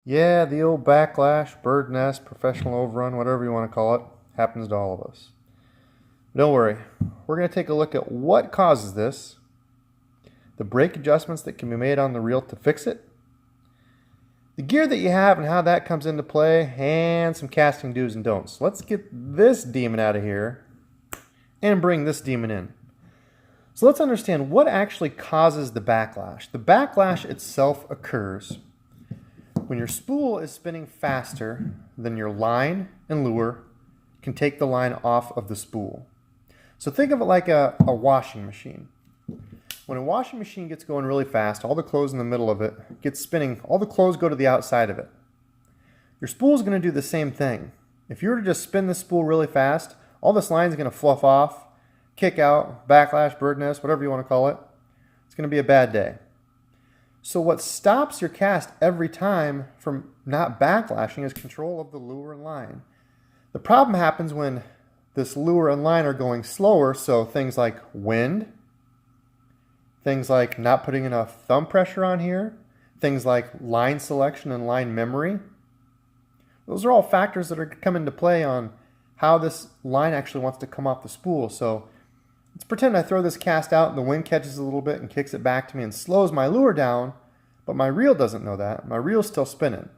Yeah, the old backlash, bird nest, professional overrun, whatever you want to call it, happens to all of us. Don't worry, we're going to take a look at what causes this, the brake adjustments that can be made on the reel to fix it, the gear that you have and how that comes into play, and some casting do's and don'ts. Let's get this demon out of here and bring this demon in. So let's understand what actually causes the backlash. The backlash itself occurs when your spool is spinning faster than your line and lure can take the line off of the spool. So think of it like a washing machine. When a washing machine gets going really fast, all the clothes in the middle of it gets spinning, all the clothes go to the outside of it. Your spool is going to do the same thing. If you were to just spin the spool really fast, all this line is going to fluff off, kick out, backlash, bird nest, whatever you want to call it. It's going to be a bad day. So what stops your cast every time from not backlashing is control of the lure and line. The problem happens when this lure and line are going slower, so things like wind, things like not putting enough thumb pressure on here, things like line selection and line memory. Those are all factors that are come into play on how this line actually wants to come off the spool. So let's pretend I throw this cast out and the wind catches a little bit and kicks it back to me and slows my lure down, but my reel doesn't know that. My reel's still spinning.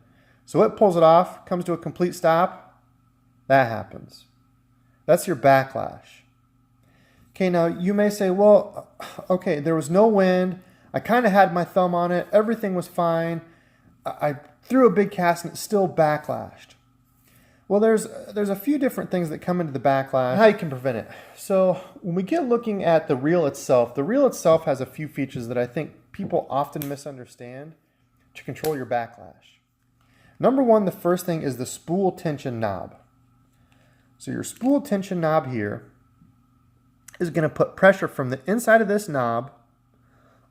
So it pulls it off, comes to a complete stop. That happens. That's your backlash. Okay, now you may say, well, okay, there was no wind. I kind of had my thumb on it. Everything was fine. I threw a big cast and it still backlashed. Well, there's a few different things that come into the backlash, how you can prevent it. So when we get looking at the reel itself has a few features that I think people often misunderstand to control your backlash. Number one, the first thing is the spool tension knob. So your spool tension knob here is going to put pressure from the inside of this knob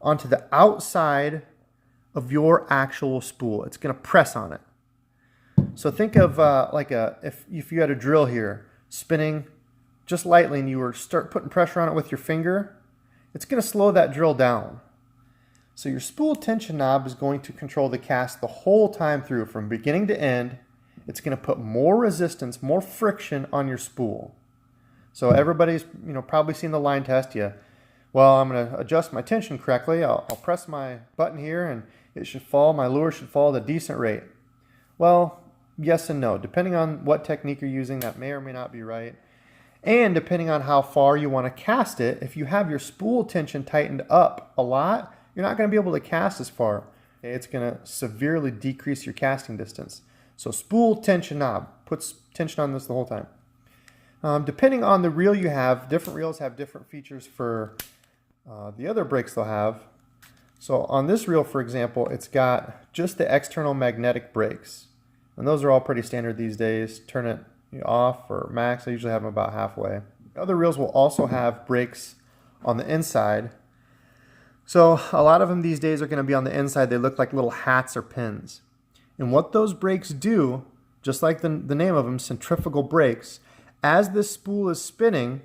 onto the outside of your actual spool. It's going to press on it. So think of if you had a drill here spinning just lightly and you were start putting pressure on it with your finger, it's going to slow that drill down. So your spool tension knob is going to control the cast the whole time through from beginning to end. It's going to put more resistance, more friction on your spool. So everybody's probably seen the line test. Well, I'm going to adjust my tension correctly. I'll press my button here and it should fall. My lure should fall at a decent rate. Well, yes and no. Depending on what technique you're using, that may or may not be right. And depending on how far you want to cast it, if you have your spool tension tightened up a lot, you're not going to be able to cast as far. It's going to severely decrease your casting distance. So spool tension knob puts tension on this the whole time. Depending on the reel you have, different reels have different features for the other brakes they'll have. So on this reel, for example, it's got just the external magnetic brakes. And those are all pretty standard these days. Turn it off or max. I usually have them about halfway. Other reels will also have brakes on the inside. So a lot of them these days are going to be on the inside. They look like little hats or pins. And what those brakes do, just like the name of them, centrifugal brakes, as this spool is spinning,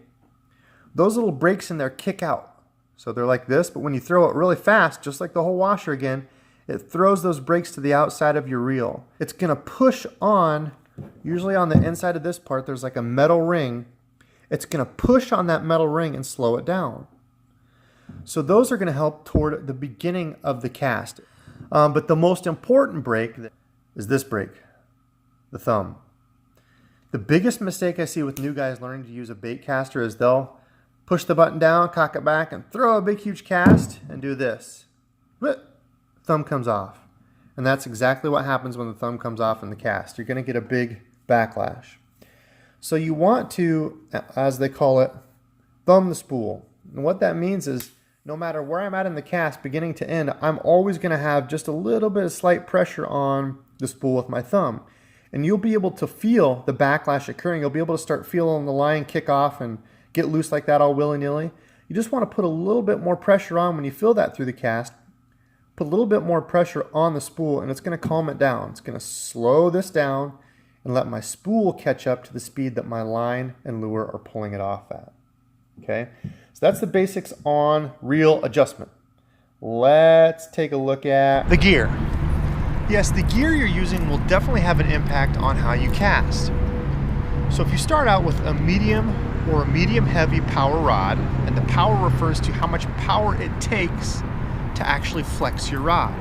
those little brakes in there kick out. So they're like this, but when you throw it really fast, just like the whole washer again, it throws those brakes to the outside of your reel. It's going to push on, usually on the inside of this part, there's like a metal ring. It's going to push on that metal ring and slow it down. So those are going to help toward the beginning of the cast. But the most important brake is this brake, the thumb. The biggest mistake I see with new guys learning to use a bait caster is they'll push the button down, cock it back, and throw a big, huge cast and do this. Thumb comes off. And that's exactly what happens when the thumb comes off in the cast. You're going to get a big backlash. So you want to, as they call it, thumb the spool. And what that means is no matter where I'm at in the cast, beginning to end, I'm always going to have just a little bit of slight pressure on the spool with my thumb. And you'll be able to feel the backlash occurring. You'll be able to start feeling the line kick off and get loose like that all willy-nilly. You just want to put a little bit more pressure on when you feel that through the cast. Put a little bit more pressure on the spool and it's going to calm it down. It's going to slow this down and let my spool catch up to the speed that my line and lure are pulling it off at. Okay, so that's the basics on reel adjustment. Let's take a look at the gear. Yes, the gear you're using will definitely have an impact on how you cast. So if you start out with a medium or a medium heavy power rod, and the power refers to how much power it takes to actually flex your rod.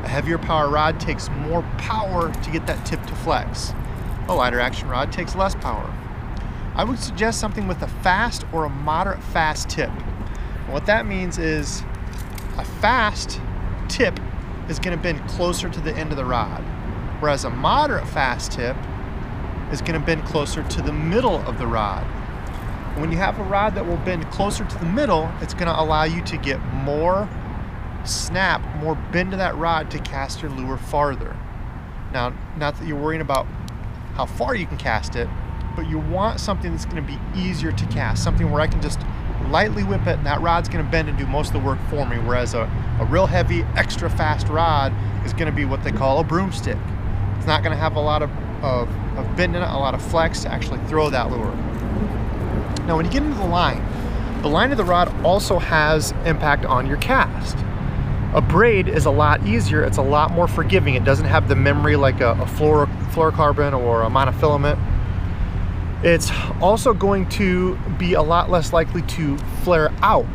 A heavier power rod takes more power to get that tip to flex. A lighter action rod takes less power. I would suggest something with a fast or a moderate fast tip. And what that means is a fast tip is going to bend closer to the end of the rod, whereas a moderate fast tip is going to bend closer to the middle of the rod. When you have a rod that will bend closer to the middle, it's going to allow you to get more snap, more bend to that rod to cast your lure farther. Now, not that you're worrying about how far you can cast it, but you want something that's going to be easier to cast, something where I can just lightly whip it and that rod's going to bend and do most of the work for me, whereas a real heavy, extra fast rod is going to be what they call a broomstick. It's not going to have a lot of bend in it, a lot of flex to actually throw that lure. Now, when you get into the line of the rod also has impact on your cast. A braid is a lot easier, it's a lot more forgiving. It doesn't have the memory like a fluorocarbon or a monofilament. It's also going to be a lot less likely to flare out.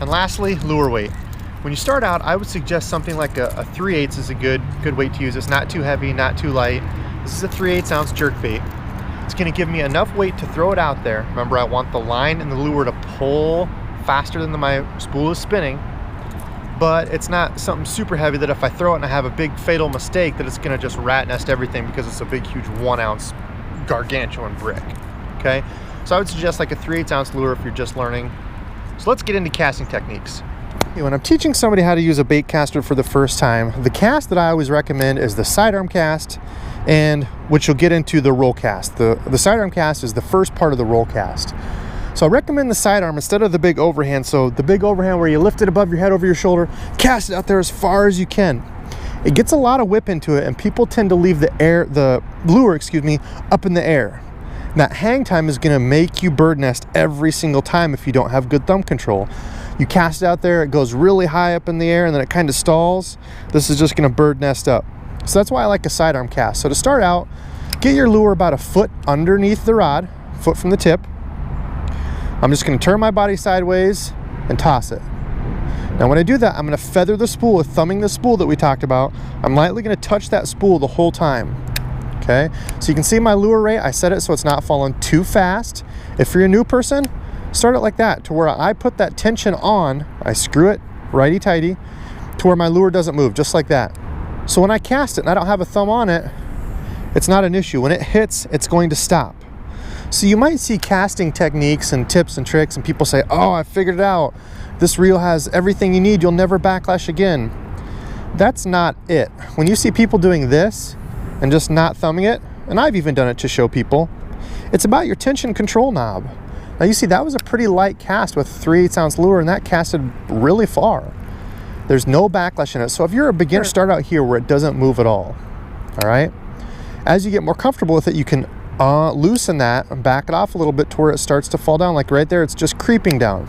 And lastly, lure weight. When you start out, I would suggest something like a 3/8 is a good weight to use. It's not too heavy, not too light. This is a 3/8 ounce jerkbait. It's going to give me enough weight to throw it out there. Remember, I want the line and the lure to pull faster than my spool is spinning, but it's not something super heavy that if I throw it and I have a big fatal mistake that it's going to just rat nest everything because it's a big, huge 1 ounce gargantuan brick. Okay, so I would suggest like a 3/8 ounce lure if you're just learning. So let's get into casting techniques. When I'm teaching somebody how to use a bait caster for the first time, the cast that I always recommend is the sidearm cast, and which you'll get into the roll cast. The sidearm cast is the first part of the roll cast. So I recommend the sidearm instead of the big overhand. So the big overhand where you lift it above your head over your shoulder, cast it out there as far as you can. It gets a lot of whip into it, and people tend to leave the lure, up in the air. And that hang time is going to make you bird nest every single time if you don't have good thumb control. You cast it out there, it goes really high up in the air, and then it kind of stalls. This is just going to bird nest up. So that's why I like a sidearm cast. So to start out, get your lure about a foot underneath the rod, foot from the tip. I'm just going to turn my body sideways and toss it. Now when I do that, I'm going to feather the spool with thumbing the spool that we talked about. I'm lightly going to touch that spool the whole time. Okay, so you can see my lure rate. I set it so it's not falling too fast. If you're a new person, start it like that, to where I put that tension on, I screw it righty-tighty, to where my lure doesn't move, just like that. So when I cast it and I don't have a thumb on it, it's not an issue. When it hits, it's going to stop. So you might see casting techniques and tips and tricks, and people say, oh, I figured it out. This reel has everything you need. You'll never backlash again. That's not it. When you see people doing this and just not thumbing it, and I've even done it to show people, it's about your tension control knob. Now you see that was a pretty light cast with a 3/8 ounce lure, and that casted really far. There's no backlash in it. So if you're a beginner, start out here where it doesn't move at all. All right. As you get more comfortable with it, you can loosen that and back it off a little bit to where it starts to fall down. Like right there, it's just creeping down.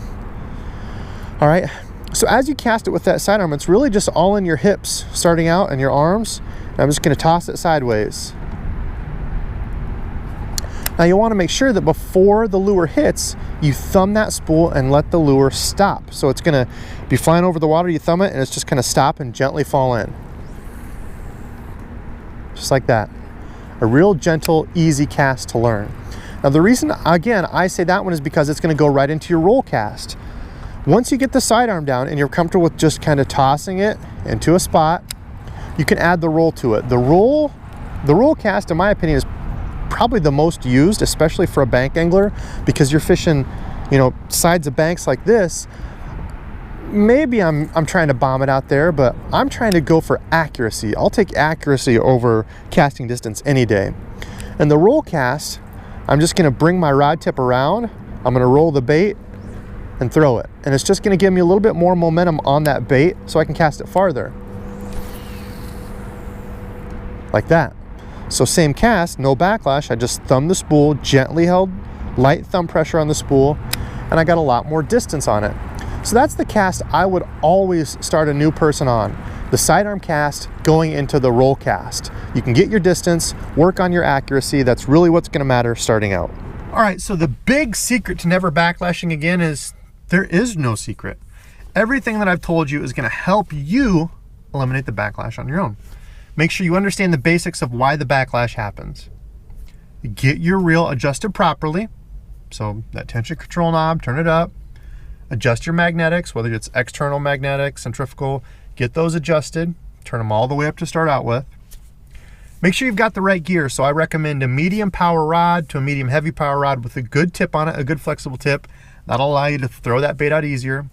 All right. So as you cast it with that sidearm, it's really just all in your hips starting out and your arms. And I'm just going to toss it sideways. Now you want to make sure that before the lure hits, you thumb that spool and let the lure stop. So it's going to be flying over the water, you thumb it, and it's just going to stop and gently fall in. Just like that. A real gentle, easy cast to learn. Now the reason, again, I say that one is because it's going to go right into your roll cast. Once you get the sidearm down and you're comfortable with just kind of tossing it into a spot, you can add the roll to it. The roll cast, in my opinion, is probably the most used, especially for a bank angler, because you're fishing, sides of banks like this. Maybe I'm trying to bomb it out there, but I'm trying to go for accuracy. I'll take accuracy over casting distance any day. And the roll cast, I'm just going to bring my rod tip around. I'm going to roll the bait and throw it. And it's just going to give me a little bit more momentum on that bait so I can cast it farther. Like that. So same cast, no backlash. I just thumbed the spool, gently held light thumb pressure on the spool, and I got a lot more distance on it. So that's the cast I would always start a new person on. the sidearm cast going into the roll cast. You can get your distance, work on your accuracy. That's really what's going to matter starting out. All right, so the big secret to never backlashing again is there is no secret. Everything that I've told you is going to help you eliminate the backlash on your own. Make sure you understand the basics of why the backlash happens. Get your reel adjusted properly. So that tension control knob, turn it up. Adjust your magnetics, whether it's external magnetic, centrifugal, get those adjusted. Turn them all the way up to start out with. Make sure you've got the right gear. So I recommend a medium power rod to a medium heavy power rod with a good tip on it, a good flexible tip. That'll allow you to throw that bait out easier.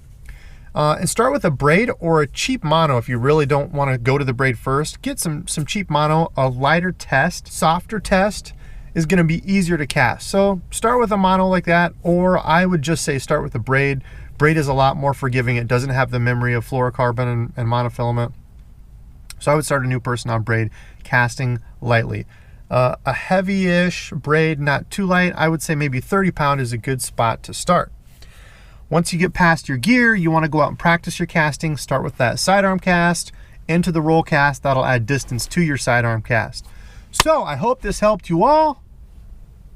And start with a braid or a cheap mono if you really don't want to go to the braid first. Get some cheap mono. A lighter test, softer test is going to be easier to cast. So start with a mono like that, or I would just say start with a braid. Braid is a lot more forgiving. It doesn't have the memory of fluorocarbon and monofilament. So I would start a new person on braid, casting lightly. A heavy-ish braid, not too light. I would say maybe 30 pound is a good spot to start. Once you get past your gear, you want to go out and practice your casting. Start with that sidearm cast into the roll cast. That'll add distance to your sidearm cast. So I hope this helped you all.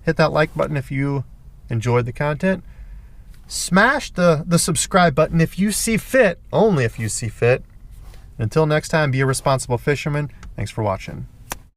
Hit that like button if you enjoyed the content. Smash the subscribe button if you see fit, only if you see fit. Until next time, be a responsible fisherman. Thanks for watching.